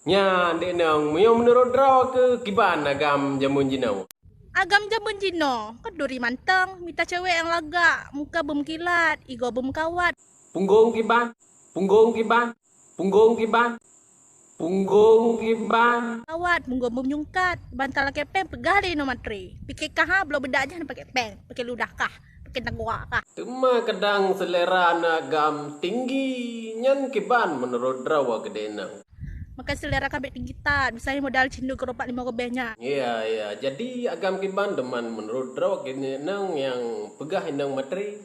Nya, dek nang, yang menurut draw ke kiban agam jamun jinau. Agam jamun jino, keduri manteng, minta cewek yang lagak, muka berkilat, ego berkawat. Punggung kiban, punggung kiban, punggung kiban, punggung kiban. Kawat, munggo menyungkat, bantal kepeng pegali no matri. Pikir kah belum beda aja pakai peng, pakai ludah kah, pakai tangguak kah. Cuma kadang selera agam tinggi, nyan kiban menurut draw ke denang. Maka selera kabeh tinggi tat, misalnya modal cindu keropak 5 kobehnya. Iya. Jadi agam kiban deman menurut draw ke denang yang pegah indang materi.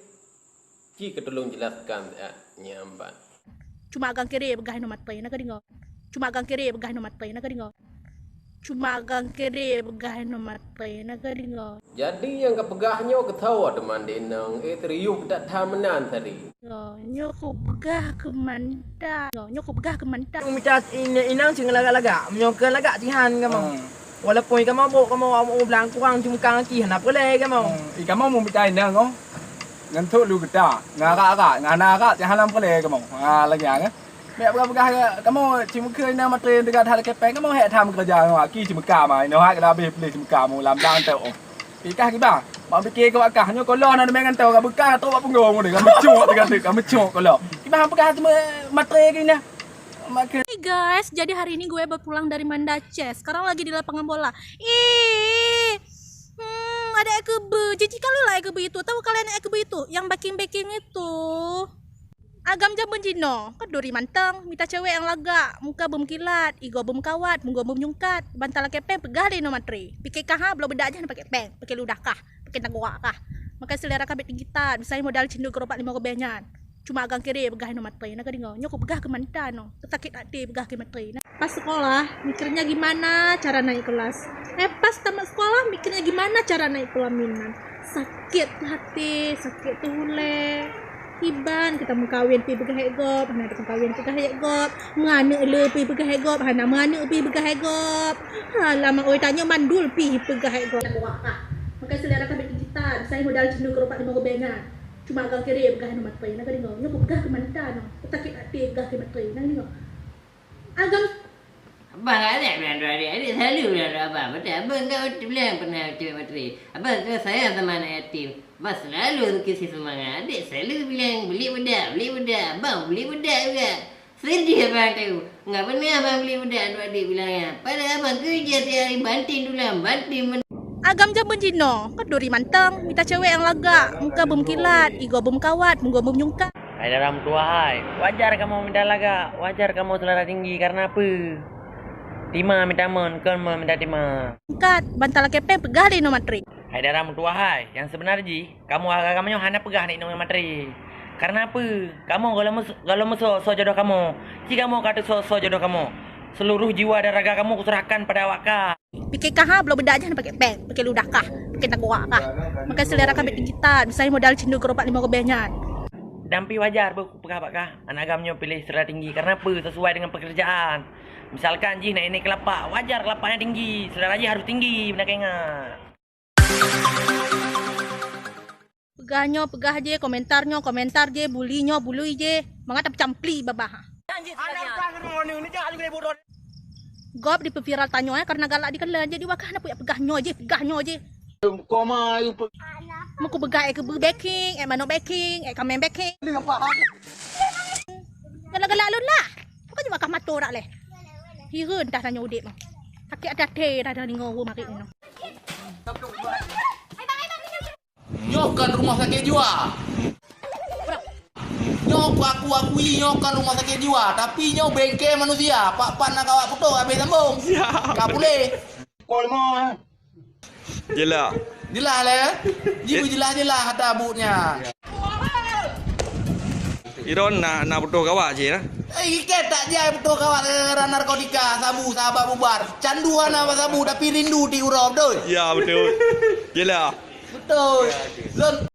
Ci ketolong jelaskan ya, nyamban. Cuma agang kiri begah no matri, nak dengar. Cuma agang kiri begah no matri, nak dengar. Cuma agang kiri begah no matri, nak dengar. Jadi yang kepegahnya ketawa deman denang, teriuk tak tamenan tadi. Nyoko begah ke manda. Nyoko begah ke manda. Minta inang sing lagak-lagak, menyokan lagak tihan kamu. Walaupun kamu bawa kamu mau bilang kurang cuma kaki hendak boleh kamu. Kamu mau minta inang oh? Ngantuk lu kita, ngarak-ngarak, nganak-ngarak jangan lam boleh kamu. Lagi kan. Mek berapa kamu cuma ke inang materi dekat hal kepeng kamu hek tham kerja kamu ki cuma kamai, no hak dah habis beli cuma kamu lam dang tau. Ikah kita, mau fikir kau akahnya kalau nak dengan tahu kau bekah atau apa punggung dia, kamu cuk dekat tu, kamu cuk kalau. Kita bekah cuma materi kini. Hey guys, jadi hari ini gue baru pulang dari Mandace. Sekarang lagi di lapangan bola. Ada ekebe. Jadi kalau lah ekebe itu, tahu kalian ekebe itu yang baking itu. Agam jamun jino, keduri manteng, minta cewek yang lagak, muka berkilat, ego berkawat, munggo menyungkat, bantal kepeng pegali no matri. Pikir kah belum beda aja pakai peng, pakai ludah kah, pakai tangguak kah. Maka selera kabeh tinggi tat, misalnya modal cindu keropak 5 kobehnya. Cuma agang kiri begah no materi, nak dengar. Nyoko begah ke manda no, sakit hati begah ke materi. Pas sekolah mikirnya gimana cara naik kelas. Pas tamat sekolah mikirnya gimana cara naik pelaminan. Sakit hati, sakit tuhule. Iban kita mengkawin pi begah hegop, hana kita kawin begah hegop. Ngane le pi begah hegop, hana ngane pi begah hegop. Lama oi tanya mandul pi begah hegop. Maka selera kabeh tinggi tat, saya modal cindu keropak 5 kobehnya. Cuma agak kiri begah no materi, nak dengar. Nyoko begah ke manda no, sakit hati begah ke materi, nak dengar. Agam Abang ada selalu berada abang. Betul, abang kau bilang pernah cewek materi. Abang tu sayang sama anak yatim. Abang selalu kasih semangat. Adik selalu bilang beli budak. Abang beli budak juga. Sedih abang tahu. Enggak pernah abang beli budak, adik bilangnya. Padahal abang kerja tiap hari banting tulang, banting agam jamun jino, keduri manteng, minta cewek yang lagak, muka berkilat, ego berkawat, munggo menyungkat. Hai dalam tua hai. Wajar kamu minta lagak, wajar kamu selera tinggi karena apa? Tima minta mon, kan minta tima. Kat, bantal kepeng pegali no materi. Hai dalam tua hai. Yang sebenarnya kamu agak hanya pegah ni dengan materi. Karena apa? Kamu kalau musuh so jodoh kamu. Jika kamu kata so jodoh kamu, seluruh jiwa dan raga kamu kuserahkan pada awak. Pikir kah belum beda aja pakai peng, pakai ludah kah, pakai tangguak kah. Maka selera kabeh tinggi tat, misalnya modal cindu keropak 5 kobehnya. Dampi wajar pegah kah? Anak agamnya pilih selera tinggi karena apa? Sesuai dengan pekerjaan. Misalkan ji naik kelapa, wajar kelapanya tinggi, selera ji harus tinggi, benar ingat. Pegah je, komentar je, bulinya bului je. Mangata campli babah. Gop di viral tanya karena galak dikelan jadi wakah nak pegahnya je. Koma itu. Muku begah ke baking, mano baking, kamen baking. Galak-galak lun lah. Bukan cuma kah matur rak leh. Hirun dah tanya udik mah. Sakit ada teh dah dengar rumah mari ni. Nyokan rumah sakit jiwa. Akui nyokan rumah sakit jiwa, tapi nyo bengkel manusia. Pak nak kawak putus habis sambung. Kau boleh. Kau mau? Jelas lah. Jiwa jelas kata abutnya. Iron nak betul kawak je lah. Ikat tak jaya betul kawak narkotika, sabu, sahabat bubar. Canduan apa sabu tapi rindu di urap tu. Ya betul. Jelah. Betul. Lon